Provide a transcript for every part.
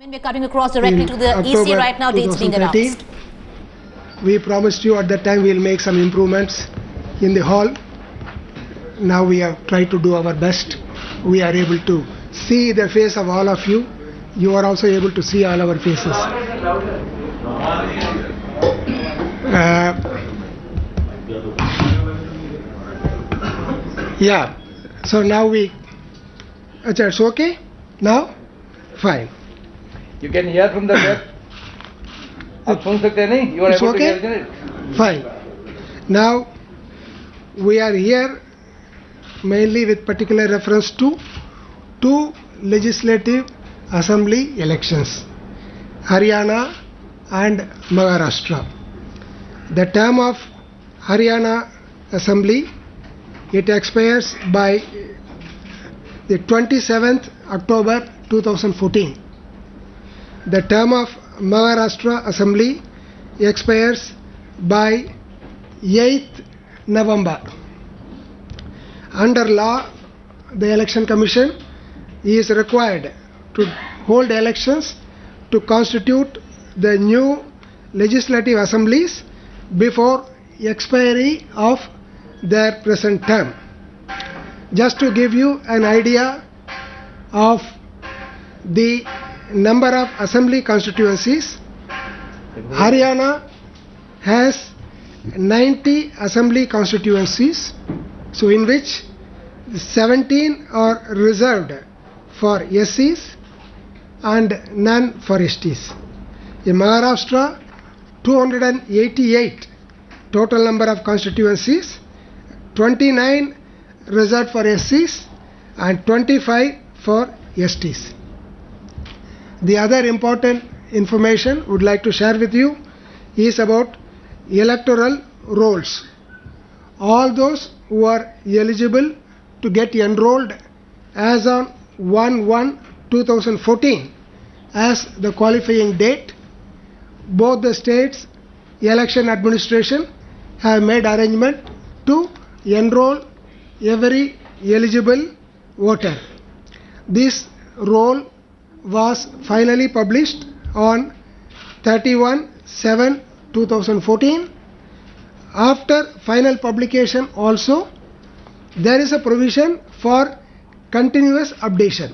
When we're coming across directly in to the EC October right now, dates being 2013. announced. We promised you at that time we'll make some improvements in the hall. Now we have tried to do our best. We are able to see the face of all of you. You are also able to see all our faces. Yeah. So now it's okay? Now? Fine. You can hear from the left. आप सुन सकते हैं नहीं? You are It's able okay? to hear it? Fine. Now we are here mainly with particular reference to two legislative assembly elections, Haryana and Maharashtra. The term of Haryana assembly, it expires by the 27th October 2014. The term of Maharashtra assembly expires by 8th November. Under law, the election commission is required to hold elections to constitute the new legislative assemblies before expiry of their present term. Just to give you an idea of the number of assembly constituencies, Haryana has 90 assembly constituencies, so in which 17 are reserved for SCs and none for STs. In Maharashtra, 288 total number of constituencies, 29 reserved for SCs and 25 for STs. The other important information would like to share with you is about electoral rolls. All those who are eligible to get enrolled as on 1/1/2014 as the qualifying date, both the states election administration have made arrangement to enroll every eligible voter. This roll was finally published on 31/7/2014. After final publication also, there is a provision for continuous updation.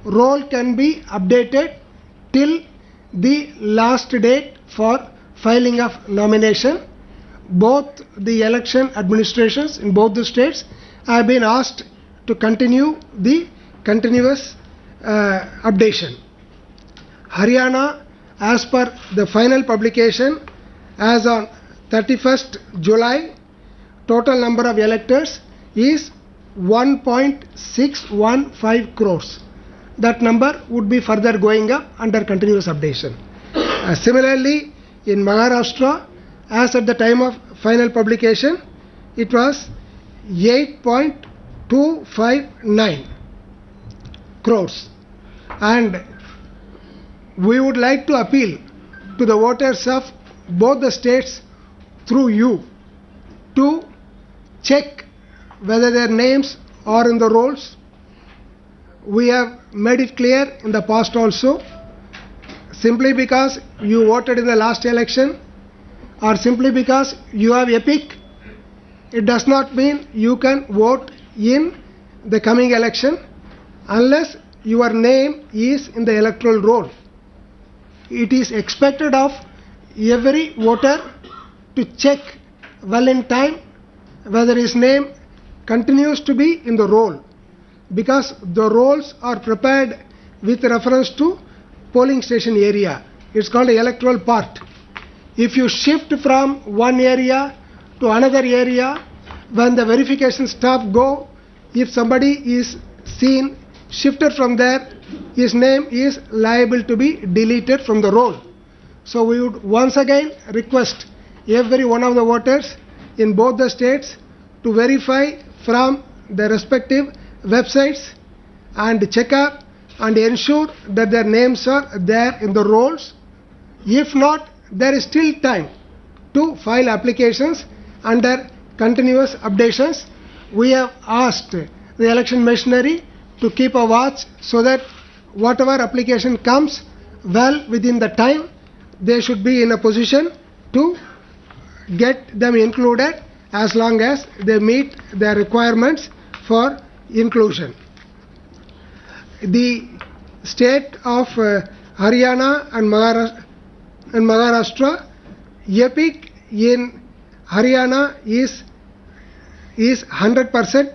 Roll can be updated till the last date for filing of nomination. Both the election administrations in both the states have been asked to continue the continuous updation. Haryana, as per the final publication, as on 31st July, total number of electors is 1.615 crores. That number would be further going up under continuous updation. Similarly, in Maharashtra, as at the time of final publication, it was 8.259 crores. And we would like to appeal to the voters of both the states through you to check whether their names are in the rolls. We have made it clear in the past also, simply because you voted in the last election or simply because you have EPIC, it does not mean you can vote in the coming election unless your name is in the electoral roll. It is expected of every voter to check well in time whether his name continues to be in the roll, because the rolls are prepared with reference to polling station area. It's called the electoral part. If you shift from one area to another area, when the verification staff go, if somebody is seen shifted from there, his name is liable to be deleted from the roll. So we would once again request every one of the voters in both the states to verify from the respective websites and check up and ensure that their names are there in the rolls. If not, there is still time to file applications under continuous updations. We have asked the election machinery to keep a watch so that whatever application comes, well within the time, they should be in a position to get them included as long as they meet their requirements for inclusion. The state of Haryana and Maharashtra, EPIC in Haryana is 100%,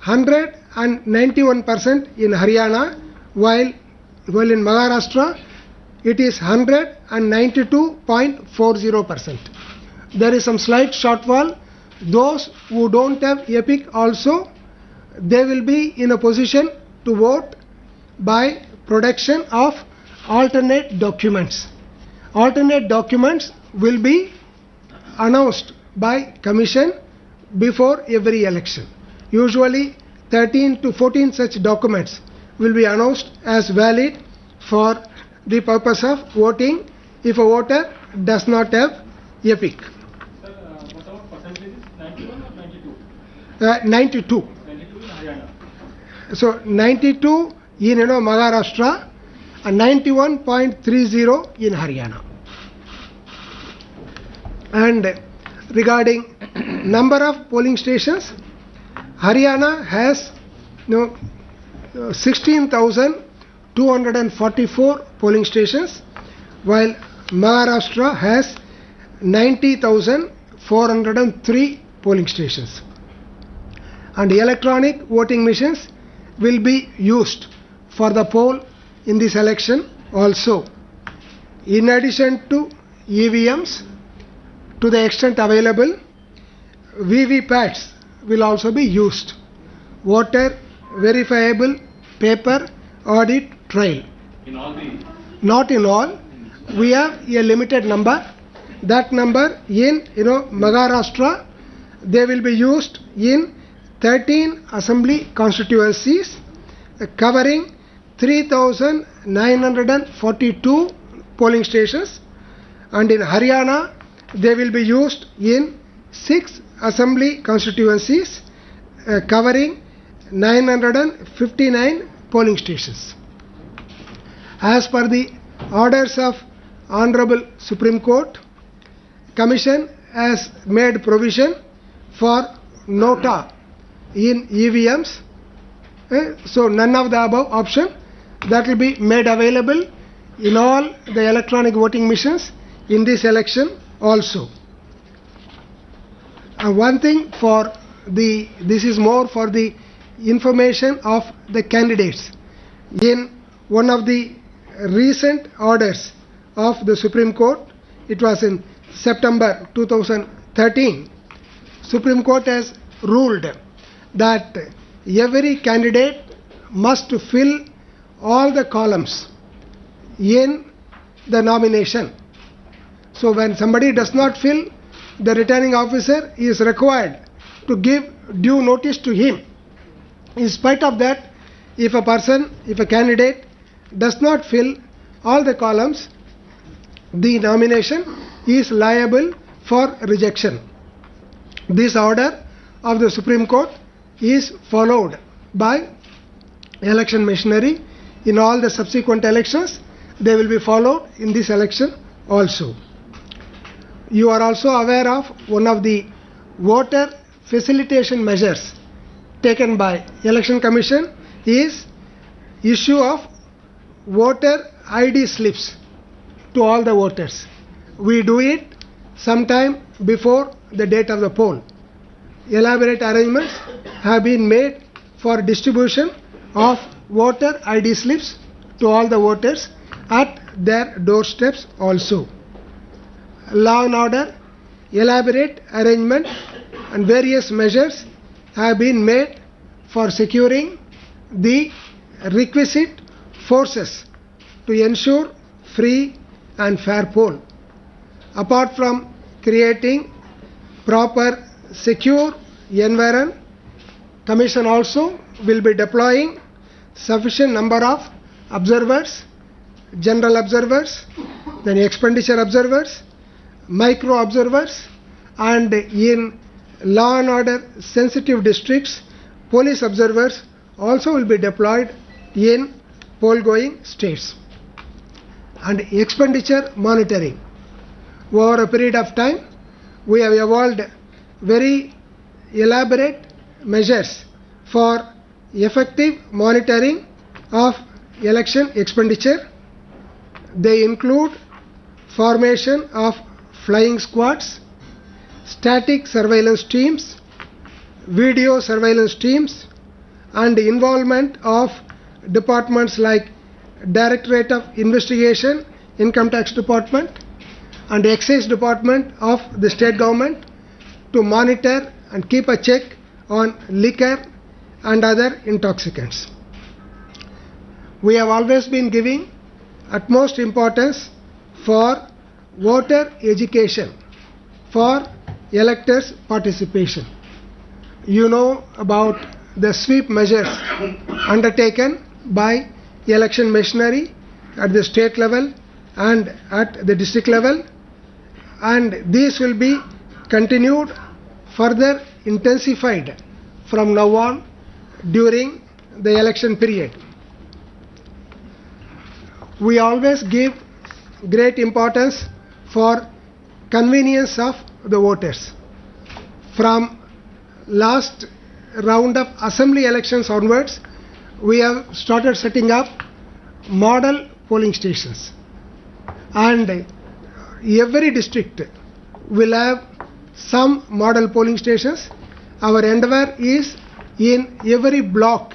191% in Haryana, while in Maharashtra it is 192.40%. There is some slight shortfall. Those who don't have EPIC also, they will be in a position to vote by production of alternate documents. Alternate documents will be announced by Commission before every election. Usually 13 to 14 such documents will be announced as valid for the purpose of voting if a voter does not have EPIC. Sir, what about percentages? 91 or 92? 92. 92 in Haryana. So 92 in Maharashtra and 91.30 in Haryana. And regarding number of polling stations, Haryana has 16,244 polling stations, while Maharashtra has 90,403 polling stations. And electronic voting machines will be used for the poll in this election also. In addition to EVMs, to the extent available, VVPATs will also be used. Voter verifiable paper audit trail. In all the... Not in all. We have a limited number. That number in Maharashtra, they will be used in 13 assembly constituencies covering 3,942 polling stations, and in Haryana they will be used in 6 assembly constituencies covering 959 polling stations. As per the orders of Honorable Supreme Court, Commission has made provision for nota in EVMs. So none of the above option, that will be made available in all the electronic voting machines in this election also. One thing for this is more for the information of the candidates. In one of the recent orders of the Supreme Court, it was in September 2013, Supreme Court has ruled that every candidate must fill all the columns in the nomination. So when somebody does not fill, the returning officer is required to give due notice to him. In spite of that, if a candidate does not fill all the columns, the nomination is liable for rejection. This order of the Supreme Court is followed by election machinery in all the subsequent elections. They will be followed in this election also. You are also aware of one of the voter facilitation measures taken by Election Commission is issue of voter ID slips to all the voters. We do it sometime before the date of the poll. Elaborate arrangements have been made for distribution of voter ID slips to all the voters at their doorsteps also. Law and order, elaborate arrangement and various measures have been made for securing the requisite forces to ensure free and fair poll. Apart from creating proper secure environment, Commission also will be deploying sufficient number of observers, general observers, then expenditure observers, micro observers, and in law and order sensitive districts, police observers also will be deployed in poll going states. and expenditure monitoring. Over a period of time, we have evolved very elaborate measures for effective monitoring of election expenditure. They include formation of flying squads, static surveillance teams, video surveillance teams, and involvement of departments like Directorate of Investigation, Income Tax Department, and Excise Department of the state government to monitor and keep a check on liquor and other intoxicants. We have always been giving utmost importance for voter education, for electors' participation. You know about the sweep measures undertaken by election machinery at the state level and at the district level, and these will be continued, further intensified from now on during the election period. We always give great importance for convenience of the voters. From last round of assembly elections onwards, we have started setting up model polling stations, and every district will have some model polling stations. Our endeavor is in every block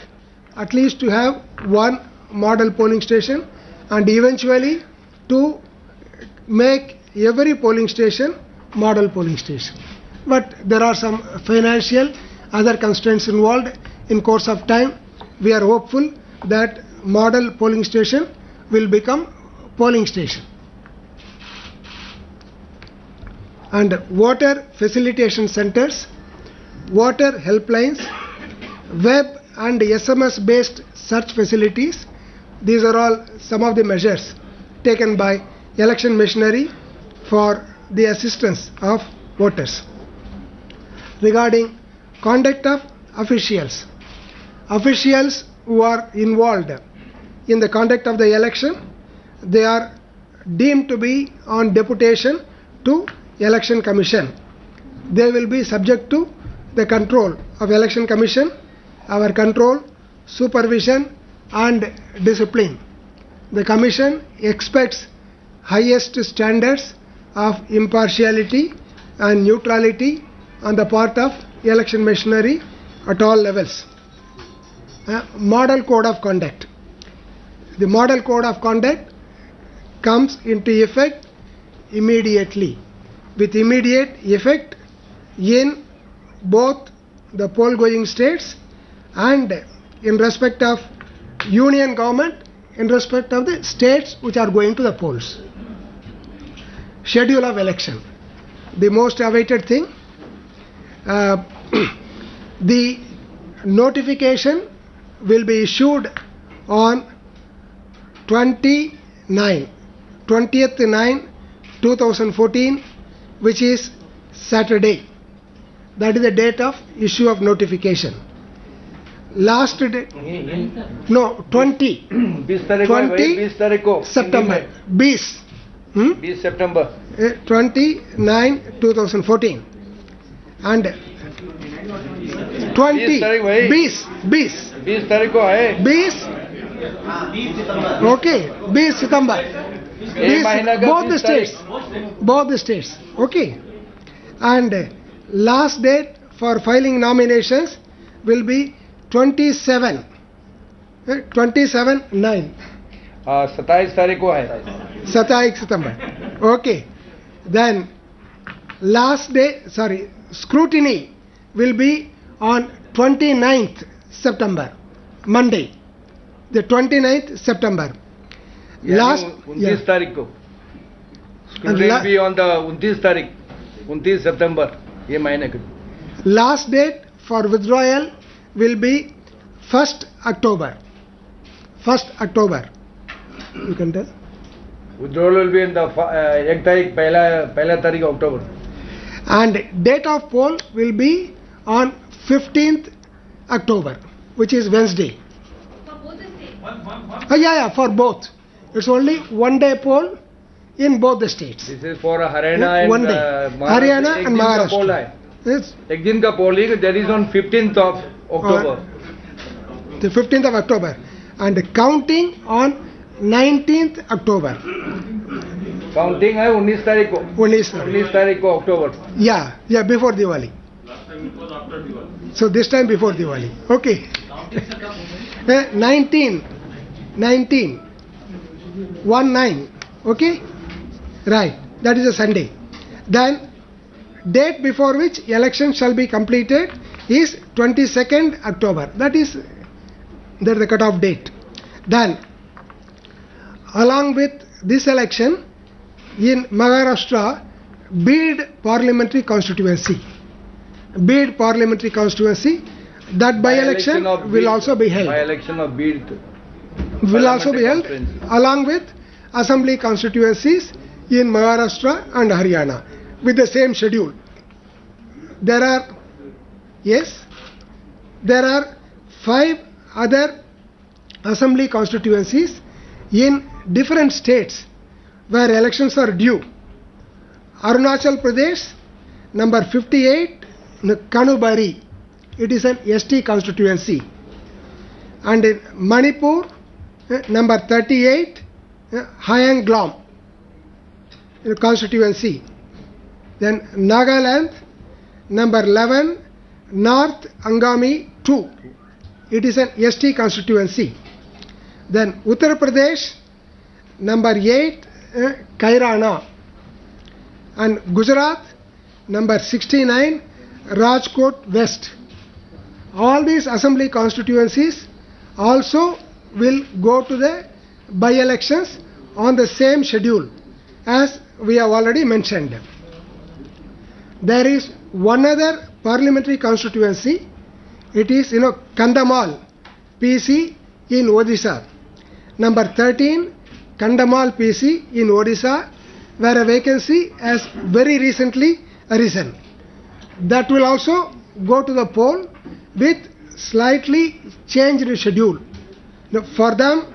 at least to have one model polling station, and eventually to make every polling station model polling station. But there are some financial other constraints involved. In course of time, we are hopeful that model polling station will become polling station. And voter facilitation centers, voter helplines, web and SMS based search facilities, these are all some of the measures taken by election machinery for the assistance of voters. Regarding conduct of officials, officials who are involved in the conduct of the election, they are deemed to be on deputation to Election Commission. They will be subject to the control of Election Commission, our control, supervision and discipline. The Commission expects highest standards of impartiality and neutrality on the part of election machinery at all levels. Model Code of Conduct. The Model Code of Conduct comes into effect immediately, with immediate effect in both the poll-going states and in respect of union government, in respect of the states which are going to the polls. Schedule of election, the most awaited thing. The notification will be issued on 20th 9/2014, which is Saturday. That is the date of issue of notification. Last day, no, 20 September, 20 September 29 2014 and 20 20 तारीख को है 20 okay 20 September, both the states, okay, and last date for filing nominations will be 27/9. 27 तारीख को है 27 September, okay. Then last day, scrutiny will be on 29th September, Monday, the 29th September. Last 29 तारीख को scrutiny will be on the 29 तारीख 29 September, ये महीने को. Last date for withdrawal will be 1st October. 1st October. You can tell. Withdrawal will be in the 1 तारीख पहला तारीख October. And date of poll will be on 15th October, which is Wednesday. One. Yeah, for both. It's only 1 day poll in both the states. This is for Haryana and 1 day. Haryana and Maharashtra. Yes. एक दिन का polling that is on 15th of October. The 15th of October. And counting on 19th October. Counting है 19 तारीख को. 19 तारीख को October. Yeah, before Diwali. Last time it was after Diwali. So this time before Diwali. Okay. 19. 19. Okay. Right. That is a Sunday. Then date before which election shall be completed is 22nd October. That is the cut-off date. Then along with this election in Maharashtra, Bid parliamentary constituency, that by-election will also be held. By-election of Bid will also be held along with assembly constituencies in Maharashtra and Haryana with the same schedule. There are 5 other assembly constituencies in different states where elections are due. Arunachal Pradesh, number 58, Kanubari, it is an ST constituency. And in Manipur, number 38, Hayanglam constituency. Then Nagaland, number 11, North Angami 2, it is an ST constituency. Then Uttar Pradesh, number 8, Kairana. And Gujarat, number 69, Rajkot West. All these assembly constituencies also will go to the by-elections on the same schedule as we have already mentioned. There is one other parliamentary constituency. It is Kandhamal PC in Odisha. Number 13, Kandhamal PC in Odisha, where a vacancy has very recently arisen. That will also go to the poll with slightly changed schedule. Now, for them,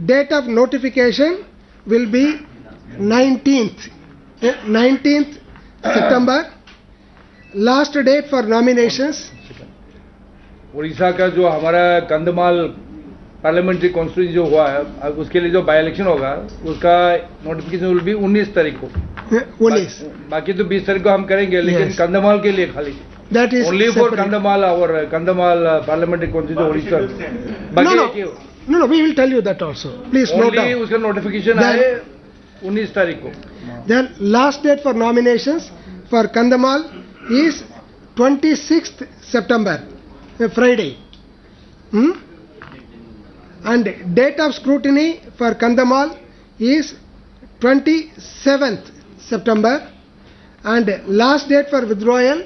date of notification will be 19th September. Last date for nominations. Orissa का जो हमारा Kandhamal parliamentary constituency जो हुआ है, अब उसके लिए जो बाई इलेक्शन होगा उसका नोटिफिकेशन विल बी 19 तारीख को. 19. बाकी तो 20 तारीख को हम करेंगे, लेकिन कंधमाल के लिए खाली. That is only for Kandhamal, our Kandhamal parliamentary constituency Odisha. No, we will tell you that also. Please note down. Only उसका notification है 19 तारीख को. Then last date for nominations for Kandhamal is 26th September, a Friday. And date of scrutiny for Kandhamal is 27th September, and last date for withdrawal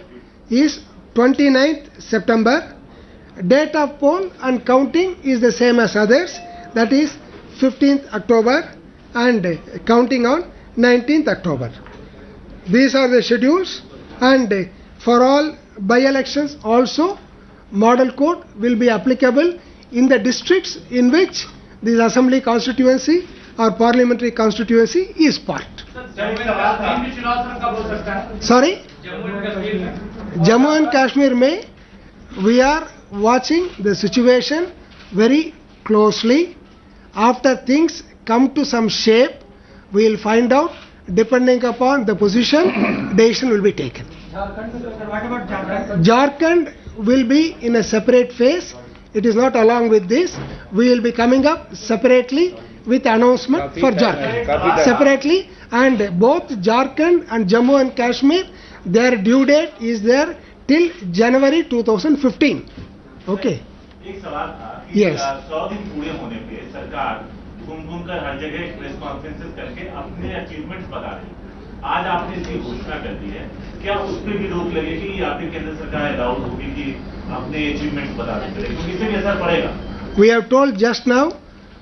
is 29th September. Date of poll and counting is the same as others, that is 15th October, and counting on 19th October. These are the schedules, and for all by-elections also model code will be applicable in the districts in which this assembly constituency or parliamentary constituency is part. Sorry? Jammu and Kashmir mein we are watching the situation very closely. After things come to some shape, we will find out. Depending upon the position, decision will be taken. What about Jharkhand? Jharkhand will be in a separate phase. It is not along with this. We will be coming up separately with announcement for Jharkhand. Separately, and both Jharkhand and Jammu and Kashmir, their due date is there till January 2015. Okay. एक सवाल था कि Yes. 100 दिन पूरे होने पे सरकार घूम कर हर जगह प्रेस कॉन्फ्रेंसेस करके अपने अचीवमेंट्स बता रही है. आज आपने इसकी घोषणा कर दी है, क्या उस पर भी रोक लगेगी या फिर केंद्र सरकार अलाउड होगी कि अपने अचीवमेंट्स बताते चले, क्योंकि इससे भी असर पड़ेगा? We have told just now,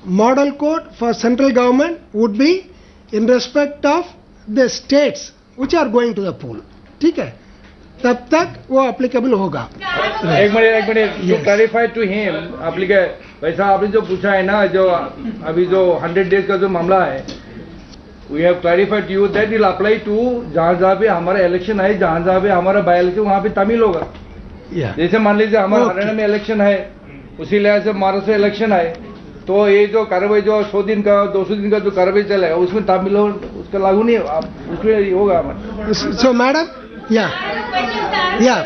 model code for central government would be in respect of the states which are going to the poll. ठीक है, तब तक वो applicable होगा. एक minute to Yes. clarify to him, वैसा आपने जो पूछा है ना, जो अभी जो 100 डेज का जो मामला है, we have clarified to you that will apply to जहाँ पे हमारा इलेक्शन है, जहाँ पे हमारा बाई इलेक्शन, वहाँ पे तमिल होगा। जैसे मान लीजिए हमारा हरियाणा में इलेक्शन है, उसी लिहाज से महाराष्ट्र इलेक्शन है, तो ये जो कार्रवाई जो 100 दिन का 200 दिन का जो कार्रवाई चलेगा उसमें तमिल उसका लागू नहीं, आप उसमें होगा हमारा। So, madam,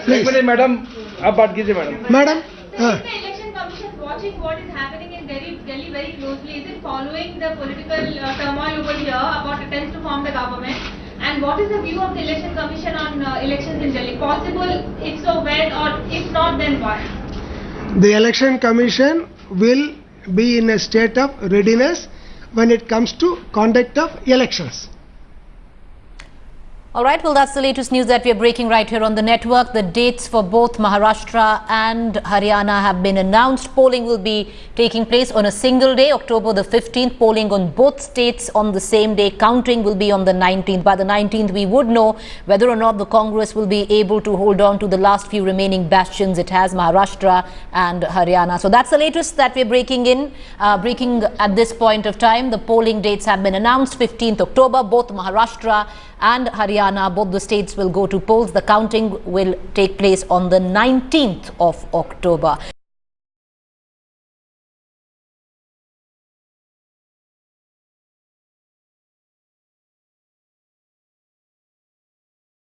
please. मैडम आप बात कीजिए madam. Madam, Is the election commission watching what is happening in Delhi very closely? Is it following the political turmoil over here about attempts to form the government? And what is the view of the election commission on elections in Delhi? Possible? If so, when? Or if not, then why? the election commission will be in a state of readiness when it comes to conduct of elections. All right, well, that's the latest news that we are breaking right here on the network. The dates for both Maharashtra and Haryana have been announced. Polling will be taking place on a single day, October the 15th. Polling on both states on the same day. Counting will be on the 19th. By the 19th, we would know whether or not the Congress will be able to hold on to the last few remaining bastions it has, Maharashtra and Haryana. So that's the latest that we're breaking at this point of time. The polling dates have been announced. 15th October, both Maharashtra and Haryana, both the states will go to polls. The counting will take place on the 19th of October.